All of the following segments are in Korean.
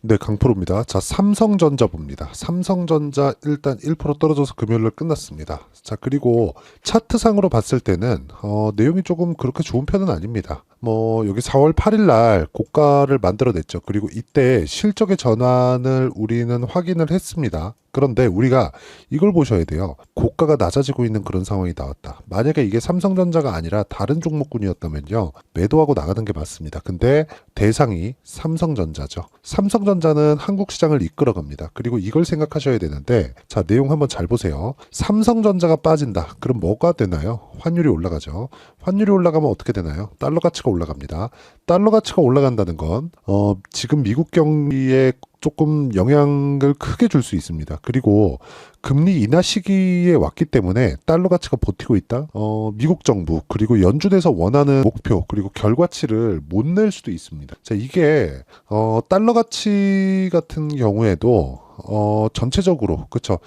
네, 강프로입니다. 자, 삼성전자 봅니다. 삼성전자 일단 1% 떨어져서 금요일날 끝났습니다. 자, 그리고 차트상으로 봤을 때는 내용이 조금 그렇게 좋은 편은 아닙니다. 여기 4월 8일 날 고가를 만들어냈죠. 그리고 이때 실적의 전환을 우리는 확인을 했습니다. 그런데 우리가 이걸 보셔야 돼요. 고가가 낮아지고 있는 그런 상황이 나왔다. 만약에 이게 삼성전자가 아니라 다른 종목군이었다면요, 매도하고 나가는 게 맞습니다. 근데 대상이 삼성전자죠. 삼성전자는 한국 시장을 이끌어갑니다. 그리고 이걸 생각하셔야 되는데, 자, 내용 한번 잘 보세요. 삼성전자가 빠진다. 그럼 뭐가 되나요? 환율이 올라가죠. 환율이 올라가면 어떻게 되나요? 달러 가치가 올라갑니다. 달러 가치가 올라간다는 건 지금 미국 경기에 조금 영향을 크게 줄 수 있습니다. 그리고 금리 인하 시기에 왔기 때문에 달러 가치가 버티고 있다. 미국 정부 그리고 연준에서 원하는 목표 그리고 결과치를 못 낼 수도 있습니다. 자, 이게 달러 가치 같은 경우에도 전체적으로 그쵸.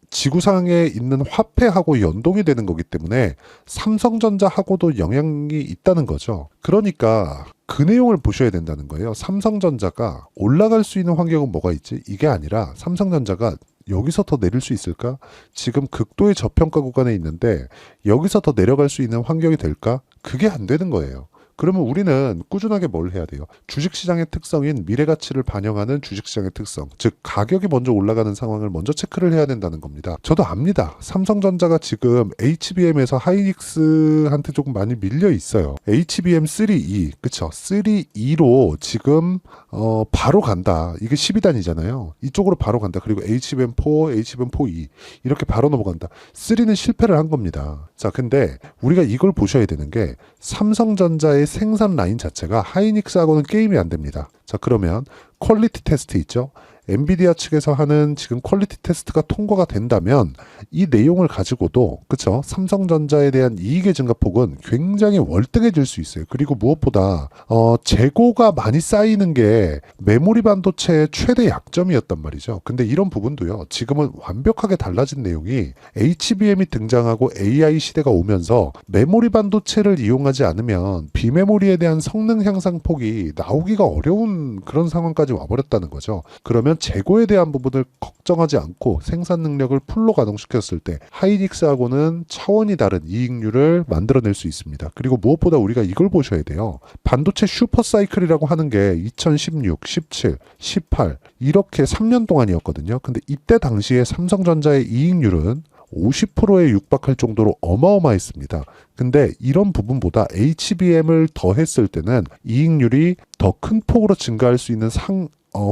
지구상에 있는 화폐하고 연동이 되는 거기 때문에 삼성전자하고도 영향이 있다는 거죠. 그러니까 그 내용을 보셔야 된다는 거예요. 삼성전자가 올라갈 수 있는 환경은 뭐가 있지? 이게 아니라 삼성전자가 여기서 더 내릴 수 있을까? 지금 극도의 저평가 구간에 있는데 여기서 더 내려갈 수 있는 환경이 될까? 그게 안 되는 거예요. 그러면 우리는 꾸준하게 뭘 해야 돼요? 주식시장의 특성인 미래가치를 반영하는 주식시장의 특성, 즉 가격이 먼저 올라가는 상황을 먼저 체크를 해야 된다는 겁니다. 저도 압니다. 삼성전자가 지금 HBM에서 하이닉스한테 조금 많이 밀려 있어요. HBM 3E, 그쵸? 3E로 지금 바로 간다. 이게 12단이잖아요. 이쪽으로 바로 간다. 그리고 HBM4, HBM4E 이렇게 바로 넘어간다. 3는 실패를 한 겁니다. 자, 근데 우리가 이걸 보셔야 되는 게 삼성전자의 생산 라인 자체가 하이닉스하고는 게임이 안 됩니다. 자, 그러면 퀄리티 테스트 있죠? 엔비디아 측에서 하는 지금 퀄리티 테스트가 통과가 된다면 이 내용을 가지고도 그쵸? 삼성전자에 대한 이익의 증가폭은 굉장히 월등해질 수 있어요. 그리고 무엇보다 재고가 많이 쌓이는 게 메모리 반도체의 최대 약점이었단 말이죠. 근데 이런 부분도요. 지금은 완벽하게 달라진 내용이 HBM이 등장하고 AI 시대가 오면서 메모리 반도체를 이용하지 않으면 비메모리에 대한 성능 향상 폭이 나오기가 어려운 그런 상황까지 와버렸다는 거죠. 그러면 재고에 대한 부분을 걱정하지 않고 생산 능력을 풀로 가동시켰을 때 하이닉스하고는 차원이 다른 이익률을 만들어낼 수 있습니다. 그리고 무엇보다 우리가 이걸 보셔야 돼요. 반도체 슈퍼사이클이라고 하는 게 2016, 17, 18 이렇게 3년 동안이었거든요. 근데 이때 당시에 삼성전자의 이익률은 50%에 육박할 정도로 어마어마했습니다. 근데 이런 부분보다 HBM을 더했을 때는 이익률이 더 큰 폭으로 증가할 수 있는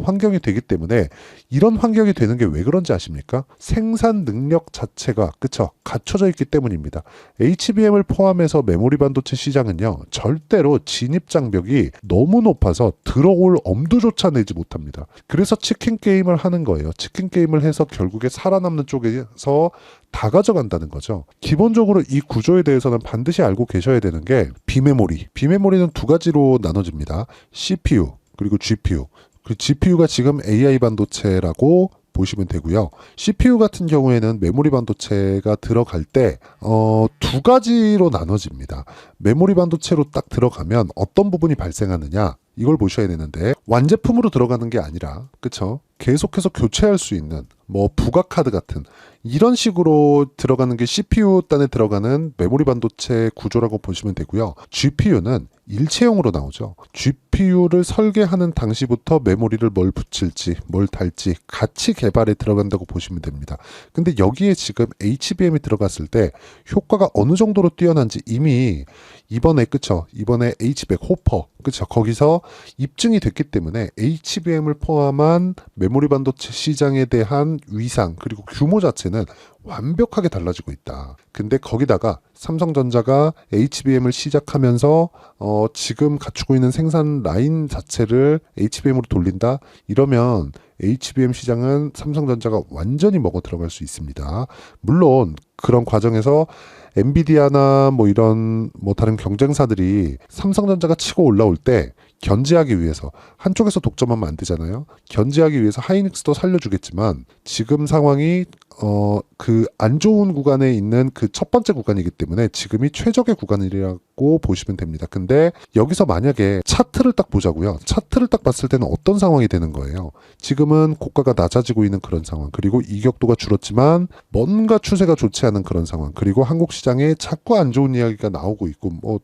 환경이 되기 때문에 이런 환경이 되는 게 왜 그런지 아십니까? 생산 능력 자체가 그쵸? 갖춰져 있기 때문입니다. HBM을 포함해서 메모리 반도체 시장은요. 절대로 진입 장벽이 너무 높아서 들어올 엄두조차 내지 못합니다. 그래서 치킨 게임을 하는 거예요. 치킨 게임을 해서 결국에 살아남는 쪽에서 다 가져간다는 거죠. 기본적으로 이 구조에 대해서는 반드시 알고 계셔야 되는 게 비메모리. 비메모리는 두 가지로 나눠집니다. CPU 그리고 GPU. 그 GPU가 지금 AI 반도체라고 보시면 되고요. CPU 같은 경우에는 메모리 반도체가 들어갈 때 두 가지로 나눠집니다. 메모리 반도체로 딱 들어가면 어떤 부분이 발생하느냐 이걸 보셔야 되는데 완제품으로 들어가는 게 아니라 그쵸? 계속해서 교체할 수 있는 부가 카드 같은 이런 식으로 들어가는 게 CPU 단에 들어가는 메모리 반도체 구조라고 보시면 되고요. GPU는 일체형으로 나오죠. GPU를 설계하는 당시부터 메모리를 뭘 붙일지 뭘 달지 같이 개발에 들어간다고 보시면 됩니다. 근데 여기에 지금 HBM이 들어갔을 때 효과가 어느 정도로 뛰어난지 이미 이번에 그쵸? 이번에 H백 호퍼 그쵸? 거기서 입증이 됐기 때문에 HBM을 포함한 메모리 반도체 시장에 대한 위상 그리고 규모 자체는 완벽하게 달라지고 있다. 근데 거기다가 삼성전자가 HBM을 시작하면서 지금 갖추고 있는 생산 라인 자체를 HBM으로 돌린다? 이러면 HBM 시장은 삼성전자가 완전히 먹어 들어갈 수 있습니다. 물론 그런 과정에서 엔비디아나 이런 다른 경쟁사들이 삼성전자가 치고 올라올 때 견제하기 위해서 한쪽에서 독점하면 안 되잖아요. 견제하기 위해서 하이닉스도 살려주겠지만 지금 상황이 그 안 좋은 구간에 있는 그 첫 번째 구간이기 때문에 지금이 최적의 구간이라고 보시면 됩니다. 근데 여기서 만약에 차트를 딱 보자고요. 차트를 딱 봤을 때는 어떤 상황이 되는 거예요. 지금은 고가가 낮아지고 있는 그런 상황, 그리고 이격도가 줄었지만 뭔가 추세가 좋지 않은 그런 상황, 그리고 한국 시장에 자꾸 안 좋은 이야기가 나오고 있고, 뭐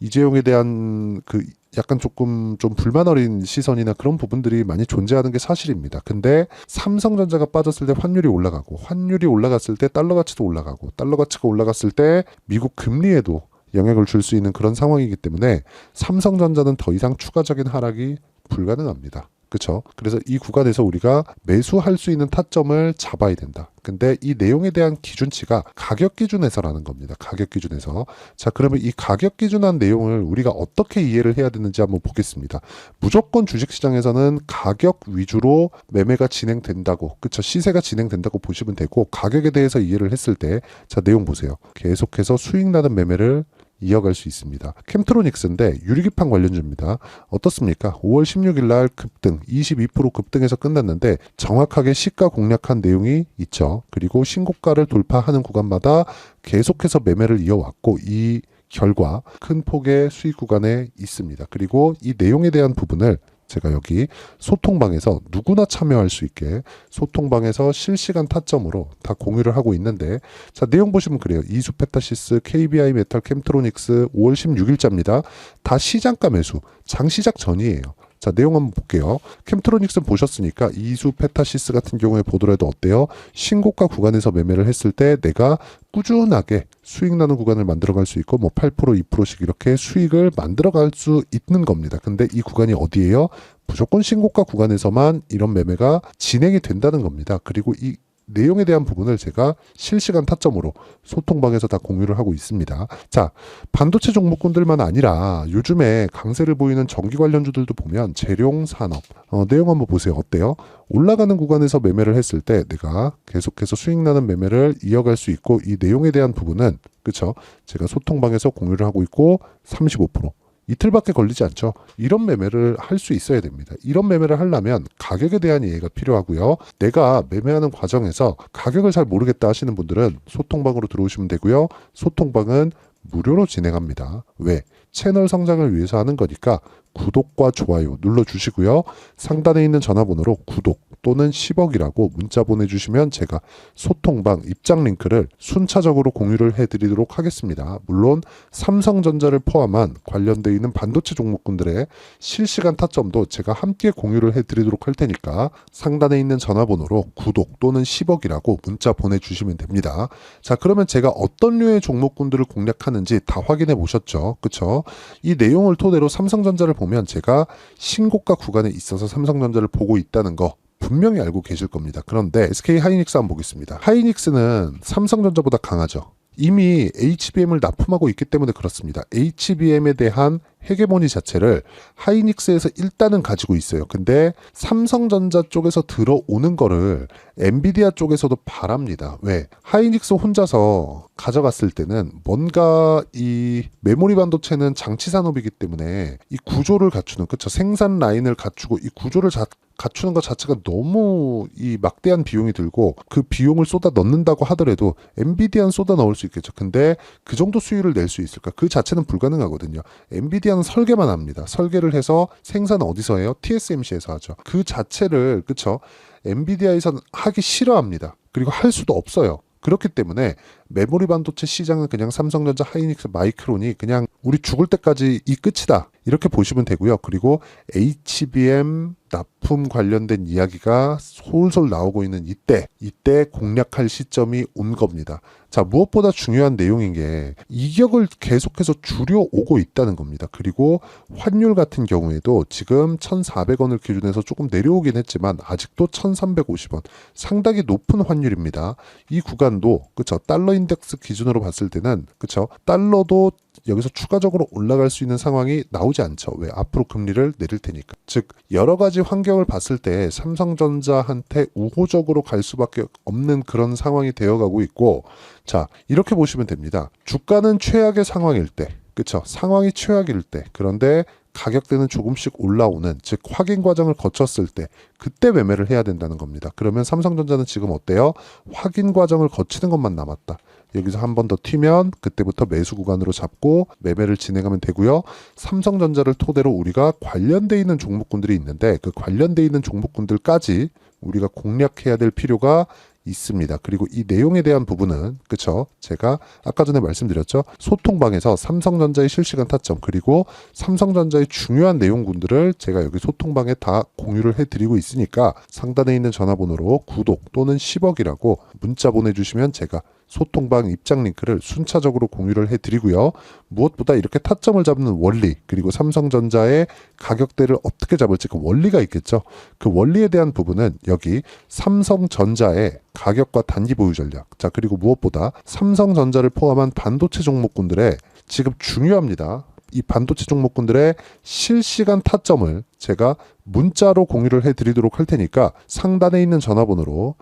이재용에 대한 그 약간 조금 좀 불만 어린 시선이나 그런 부분들이 많이 존재하는 게 사실입니다. 근데 삼성전자가 빠졌을 때 환율이 올라가고, 환율이 올라갔을 때 달러 가치도 올라가고, 달러 가치가 올라갔을 때 미국 금리에도 영향을 줄 수 있는 그런 상황이기 때문에 삼성전자는 더 이상 추가적인 하락이 불가능합니다. 그렇죠? 그래서 이 구간에서 우리가 매수할 수 있는 타점을 잡아야 된다. 근데 이 내용에 대한 기준치가 가격 기준에서라는 겁니다. 가격 기준에서. 자, 그러면 이 가격 기준한 내용을 우리가 어떻게 이해를 해야 되는지 한번 보겠습니다. 무조건 주식시장에서는 가격 위주로 매매가 진행된다고, 그쵸? 시세가 진행된다고 보시면 되고, 가격에 대해서 이해를 했을 때, 자, 내용 보세요. 계속해서 수익 나는 매매를 이어갈 수 있습니다. 캠트로닉스인데 유리기판 관련주입니다. 어떻습니까? 5월 16일 날 급등, 22% 급등해서 끝났는데 정확하게 시가 공략한 내용이 있죠. 그리고 신고가를 돌파하는 구간마다 계속해서 매매를 이어왔고, 이 결과 큰 폭의 수익 구간에 있습니다. 그리고 이 내용에 대한 부분을 제가 여기 소통방에서 누구나 참여할 수 있게 소통방에서 실시간 타점으로 다 공유를 하고 있는데, 자, 내용 보시면 그래요. 이수페타시스, KBI 메탈, 캠트로닉스 5월 16일자입니다. 다 시장가 매수, 장 시작 전이에요. 자, 내용 한번 볼게요. 캠트로닉스 보셨으니까 이수페타시스 같은 경우에 보더라도 어때요? 신고가 구간에서 매매를 했을 때 내가 꾸준하게 수익 나는 구간을 만들어갈 수 있고, 뭐 8%, 2%씩 이렇게 수익을 만들어갈 수 있는 겁니다. 근데 이 구간이 어디예요? 무조건 신고가 구간에서만 이런 매매가 진행이 된다는 겁니다. 그리고 이 내용에 대한 부분을 제가 실시간 타점으로 소통방에서 다 공유를 하고 있습니다. 자, 반도체 종목군들만 아니라 요즘에 강세를 보이는 전기 관련주들도 보면 재룡 산업, 내용 한번 보세요. 어때요? 올라가는 구간에서 매매를 했을 때 내가 계속해서 수익 나는 매매를 이어갈 수 있고, 이 내용에 대한 부분은, 그쵸? 제가 소통방에서 공유를 하고 있고, 35%. 이틀밖에 걸리지 않죠. 이런 매매를 할 수 있어야 됩니다. 이런 매매를 하려면 가격에 대한 이해가 필요하고요. 내가 매매하는 과정에서 가격을 잘 모르겠다 하시는 분들은 소통방으로 들어오시면 되고요. 소통방은 무료로 진행합니다. 왜? 채널 성장을 위해서 하는 거니까 구독과 좋아요 눌러주시고요. 상단에 있는 전화번호로 구독 또는 10억이라고 문자 보내주시면 제가 소통방 입장 링크를 순차적으로 공유를 해드리도록 하겠습니다. 물론 삼성전자를 포함한 관련되어 있는 반도체 종목군들의 실시간 타점도 제가 함께 공유를 해드리도록 할 테니까 상단에 있는 전화번호로 구독 또는 10억이라고 문자 보내주시면 됩니다. 자, 그러면 제가 어떤 류의 종목군들을 공략하는지 다 확인해 보셨죠? 그쵸? 이 내용을 토대로 삼성전자를 보면 제가 신고가 구간에 있어서 삼성전자를 보고 있다는 거 분명히 알고 계실 겁니다. 그런데 SK 하이닉스 한번 보겠습니다. 하이닉스는 삼성전자보다 강하죠. 이미 HBM을 납품하고 있기 때문에 그렇습니다. HBM에 대한 헤게모니 자체를 하이닉스에서 일단은 가지고 있어요. 근데 삼성전자 쪽에서 들어오는 거를 엔비디아 쪽에서도 바랍니다. 왜? 하이닉스 혼자서 가져갔을 때는 뭔가 이 메모리 반도체는 장치 산업이기 때문에 이 구조를 갖추는, 그쵸? 생산 라인을 갖추고 이 구조를 갖추는 것 자체가 너무 이 막대한 비용이 들고, 그 비용을 쏟아 넣는다고 하더라도 엔비디아는 쏟아 넣을 수 있겠죠. 근데 그 정도 수익을 낼 수 있을까? 그 자체는 불가능하거든요. 엔비디아는 설계만 합니다. 설계를 해서 생산은 어디서 해요? TSMC에서 하죠. 그 자체를, 그쵸? 엔비디아에서는 하기 싫어합니다. 그리고 할 수도 없어요. 그렇기 때문에 메모리 반도체 시장은 그냥 삼성전자, 하이닉스, 마이크론이 그냥 우리 죽을 때까지 이 끝이다, 이렇게 보시면 되고요. 그리고 HBM 납품 관련된 이야기가 솔솔 나오고 있는 이때 공략할 시점이 온 겁니다. 자, 무엇보다 중요한 내용인 게 이격을 계속해서 줄여오고 있다는 겁니다. 그리고 환율 같은 경우에도 지금 1,400원을 기준해서 조금 내려오긴 했지만 아직도 1,350원, 상당히 높은 환율입니다. 이 구간도, 그쵸? 달러 인덱스 기준으로 봤을 때는, 그쵸? 달러도 여기서 추가적으로 올라갈 수 있는 상황이 나오지 않죠. 왜? 앞으로 금리를 내릴 테니까. 즉, 여러 가지 환경을 봤을 때 삼성전자한테 우호적으로 갈 수밖에 없는 그런 상황이 되어가고 있고, 자, 이렇게 보시면 됩니다. 주가는 최악의 상황일 때, 그쵸? 상황이 최악일 때, 그런데 가격대는 조금씩 올라오는, 즉 확인 과정을 거쳤을 때 그때 매매를 해야 된다는 겁니다. 그러면 삼성전자는 지금 어때요? 확인 과정을 거치는 것만 남았다. 여기서 한 번 더 튀면 그때부터 매수 구간으로 잡고 매매를 진행하면 되고요. 삼성전자를 토대로 우리가 관련돼 있는 종목군들이 있는데 그 관련돼 있는 종목군들까지 우리가 공략해야 될 필요가 있습니다. 그리고 이 내용에 대한 부분은 그쵸? 제가 아까 전에 말씀드렸죠. 소통방에서 삼성전자의 실시간 타점 그리고 삼성전자의 중요한 내용군들을 제가 여기 소통방에 다 공유를 해드리고 있으니까 상단에 있는 전화번호로 구독 또는 10억이라고 문자 보내주시면 제가 소통방 입장 링크를 순차적으로 공유를 해드리고요. 무엇보다 이렇게 타점을 잡는 원리 그리고 삼성전자의 가격대를 어떻게 잡을지 그 원리가 있겠죠. 그 원리에 대한 부분은 여기 삼성전자의 가격과 단기 보유 전략 자 그리고 무엇보다 삼성전자를 포함한 반도체 종목군들의 지금 중요합니다. 이 반도체 종목군들의 실시간 타점을 제가 문자로 공유를 해드리도록 할 테니까 상단에 있는 전화번호로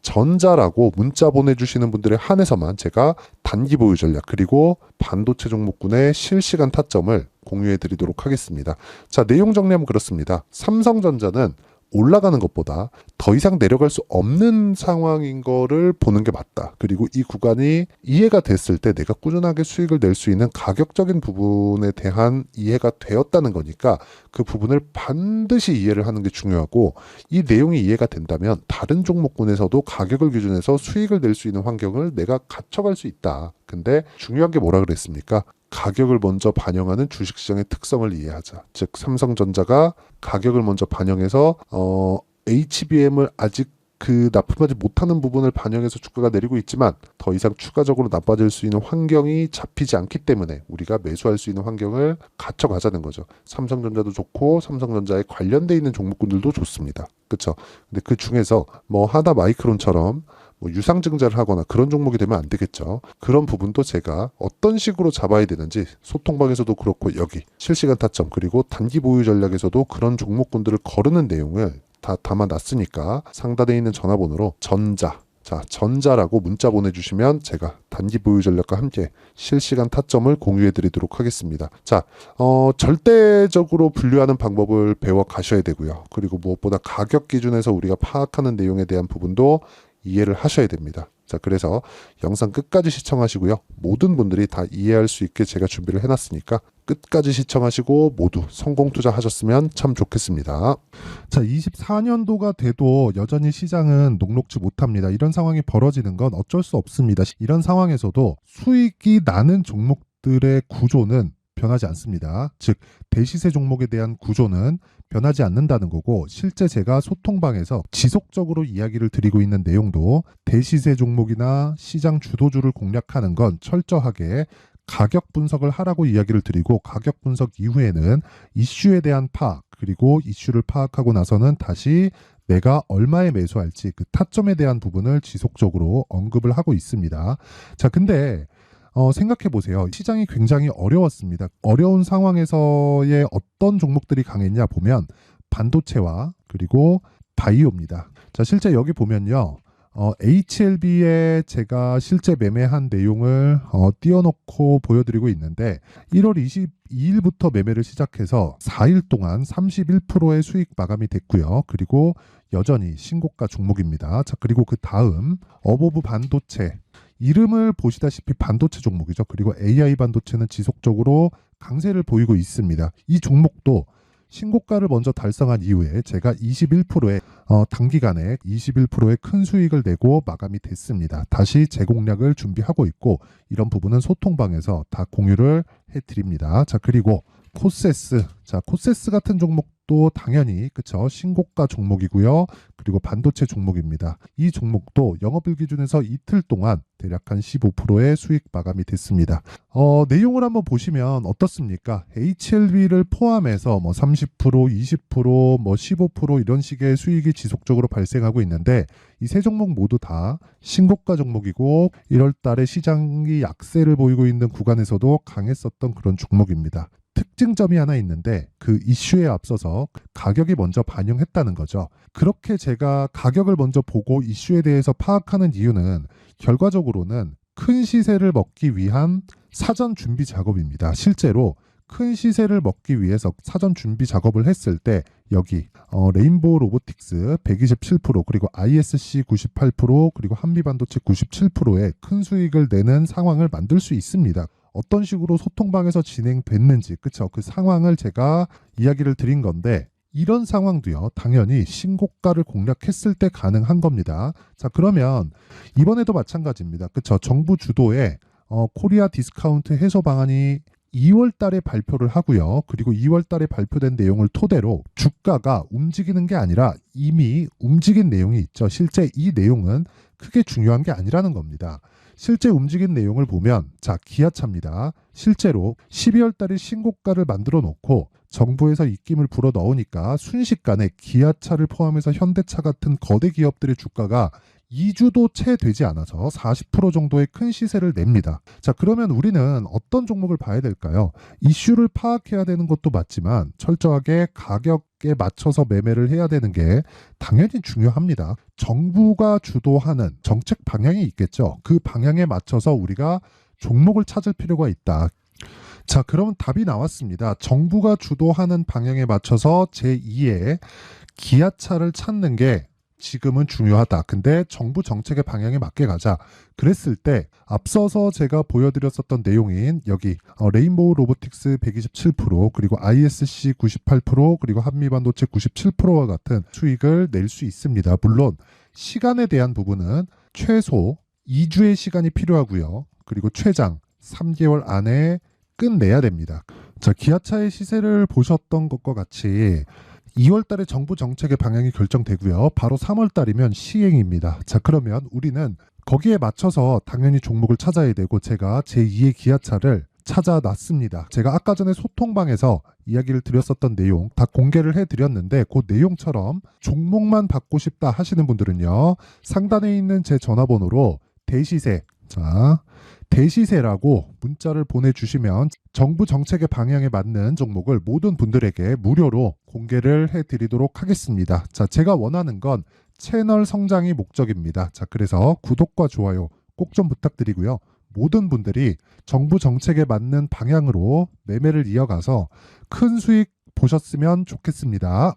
전자라고 문자 보내주시는 분들에 한해서만 제가 단기 보유 전략 그리고 반도체 종목군의 실시간 타점을 공유해 드리도록 하겠습니다. 자, 내용 정리하면 그렇습니다. 삼성전자는 올라가는 것보다 더 이상 내려갈 수 없는 상황인 거를 보는 게 맞다. 그리고 이 구간이 이해가 됐을 때 내가 꾸준하게 수익을 낼 수 있는 가격적인 부분에 대한 이해가 되었다는 거니까 그 부분을 반드시 이해를 하는 게 중요하고 이 내용이 이해가 된다면 다른 종목군에서도 가격을 기준해서 수익을 낼 수 있는 환경을 내가 갖춰갈 수 있다. 근데 중요한 게 뭐라 그랬습니까? 가격을 먼저 반영하는 주식시장의 특성을 이해하자. 즉 삼성전자가 가격을 먼저 반영해서 HBM을 아직 그 납품하지 못하는 부분을 반영해서 주가가 내리고 있지만 더 이상 추가적으로 나빠질 수 있는 환경이 잡히지 않기 때문에 우리가 매수할 수 있는 환경을 갖춰가자는 거죠. 삼성전자도 좋고 삼성전자에 관련돼 있는 종목군들도 좋습니다. 그렇죠? 근데 그 중에서 뭐 하나 마이크론처럼 뭐 유상증자를 하거나 그런 종목이 되면 안 되겠죠. 그런 부분도 제가 어떤 식으로 잡아야 되는지 소통방에서도 그렇고 여기 실시간 타점 그리고 단기 보유 전략에서도 그런 종목군들을 거르는 내용을 다 담아놨으니까 상단에 있는 전화번호로 전자라고 문자 보내주시면 제가 단기 보유 전략과 함께 실시간 타점을 공유해 드리도록 하겠습니다. 자, 절대적으로 분류하는 방법을 배워 가셔야 되고요. 그리고 무엇보다 가격 기준에서 우리가 파악하는 내용에 대한 부분도 이해를 하셔야 됩니다. 자, 그래서 영상 끝까지 시청하시고요. 모든 분들이 다 이해할 수 있게 제가 준비를 해놨으니까 끝까지 시청하시고 모두 성공 투자하셨으면 참 좋겠습니다. 자, 24년도가 돼도 여전히 시장은 녹록지 못합니다. 이런 상황이 벌어지는 건 어쩔 수 없습니다. 이런 상황에서도 수익이 나는 종목들의 구조는 변하지 않습니다. 즉 대시세 종목에 대한 구조는 변하지 않는다는 거고 실제 제가 소통방에서 지속적으로 이야기를 드리고 있는 내용도 대시세 종목이나 시장 주도주를 공략하는 건 철저하게 가격 분석을 하라고 이야기를 드리고 가격 분석 이후에는 이슈에 대한 파악 그리고 이슈를 파악하고 나서는 다시 내가 얼마에 매수할지 그 타점에 대한 부분을 지속적으로 언급을 하고 있습니다. 자, 근데 생각해 보세요. 시장이 굉장히 어려웠습니다. 어려운 상황에서의 어떤 종목들이 강했냐 보면 반도체와 그리고 바이오입니다. 자, 실제 여기 보면요. HLB에 제가 실제 매매한 내용을 띄워놓고 보여드리고 있는데 1월 22일부터 매매를 시작해서 4일 동안 31%의 수익 마감이 됐고요. 그리고 여전히 신고가 종목입니다. 자, 그리고 그 다음 어보브 반도체 이름을 보시다시피 반도체 종목이죠. 그리고 AI 반도체는 지속적으로 강세를 보이고 있습니다. 이 종목도 신고가를 먼저 달성한 이후에 제가 21%의 단기간에 21%의 큰 수익을 내고 마감이 됐습니다. 다시 재공략을 준비하고 있고 이런 부분은 소통방에서 다 공유를 해드립니다. 자, 그리고 코세스 같은 종목도 당연히 그쵸 신고가 종목이고요. 그리고 반도체 종목입니다. 이 종목도 영업일 기준에서 이틀 동안 대략 한 15%의 수익 마감이 됐습니다. 내용을 한번 보시면 어떻습니까? HLB를 포함해서 뭐 30%, 20%, 뭐 15% 이런 식의 수익이 지속적으로 발생하고 있는데 이 세 종목 모두 다 신고가 종목이고 1월 달에 시장이 약세를 보이고 있는 구간에서도 강했었던 그런 종목입니다. 특징점이 하나 있는데 그 이슈에 앞서서 가격이 먼저 반영했다는 거죠. 그렇게 제가 가격을 먼저 보고 이슈에 대해서 파악하는 이유는 결과적으로는 큰 시세를 먹기 위한 사전 준비 작업입니다. 실제로 큰 시세를 먹기 위해서 사전 준비 작업을 했을 때 여기 레인보우 로보틱스 127% 그리고 ISC 98% 그리고 한미반도체 97%의 큰 수익을 내는 상황을 만들 수 있습니다. 어떤 식으로 소통방에서 진행됐는지 그쵸? 그 상황을 제가 이야기를 드린 건데 이런 상황도요 당연히 신고가를 공략했을 때 가능한 겁니다. 자 그러면 이번에도 마찬가지입니다. 그쵸? 정부 주도의 코리아 디스카운트 해소 방안이 2월 달에 발표를 하고요. 그리고 2월 달에 발표된 내용을 토대로 주가가 움직이는 게 아니라 이미 움직인 내용이 있죠. 실제 이 내용은 크게 중요한 게 아니라는 겁니다. 실제 움직인 내용을 보면 자 기아차입니다. 실제로 12월 달에 신고가를 만들어 놓고 정부에서 입김을 불어 넣으니까 순식간에 기아차를 포함해서 현대차 같은 거대 기업들의 주가가 2주도 채 되지 않아서 40% 정도의 큰 시세를 냅니다. 자, 그러면 우리는 어떤 종목을 봐야 될까요? 이슈를 파악해야 되는 것도 맞지만 철저하게 가격에 맞춰서 매매를 해야 되는 게 당연히 중요합니다. 정부가 주도하는 정책 방향이 있겠죠. 그 방향에 맞춰서 우리가 종목을 찾을 필요가 있다. 자, 그러면 답이 나왔습니다. 정부가 주도하는 방향에 맞춰서 제2의 기아차를 찾는 게 지금은 중요하다. 근데 정부 정책의 방향에 맞게 가자. 그랬을 때 앞서서 제가 보여드렸었던 내용인 여기 레인보우 로보틱스 127% 그리고 ISC 98% 그리고 한미반도체 97%와 같은 수익을 낼 수 있습니다. 물론 시간에 대한 부분은 최소 2주의 시간이 필요하고요. 그리고 최장 3개월 안에 끝내야 됩니다. 자, 기아차의 시세를 보셨던 것과 같이 2월 달에 정부 정책의 방향이 결정되고요. 바로 3월 달이면 시행입니다. 자, 그러면 우리는 거기에 맞춰서 당연히 종목을 찾아야 되고 제가 제2의 기아차를 찾아놨습니다. 제가 아까 전에 소통방에서 이야기를 드렸었던 내용 다 공개를 해드렸는데 그 내용처럼 종목만 받고 싶다 하시는 분들은요. 상단에 있는 제 전화번호로 대시세 대시세라고 문자를 보내주시면 정부 정책의 방향에 맞는 종목을 모든 분들에게 무료로 공개를 해드리도록 하겠습니다. 자, 제가 원하는 건 채널 성장이 목적입니다. 자, 그래서 구독과 좋아요 꼭 좀 부탁드리고요. 모든 분들이 정부 정책에 맞는 방향으로 매매를 이어가서 큰 수익 보셨으면 좋겠습니다.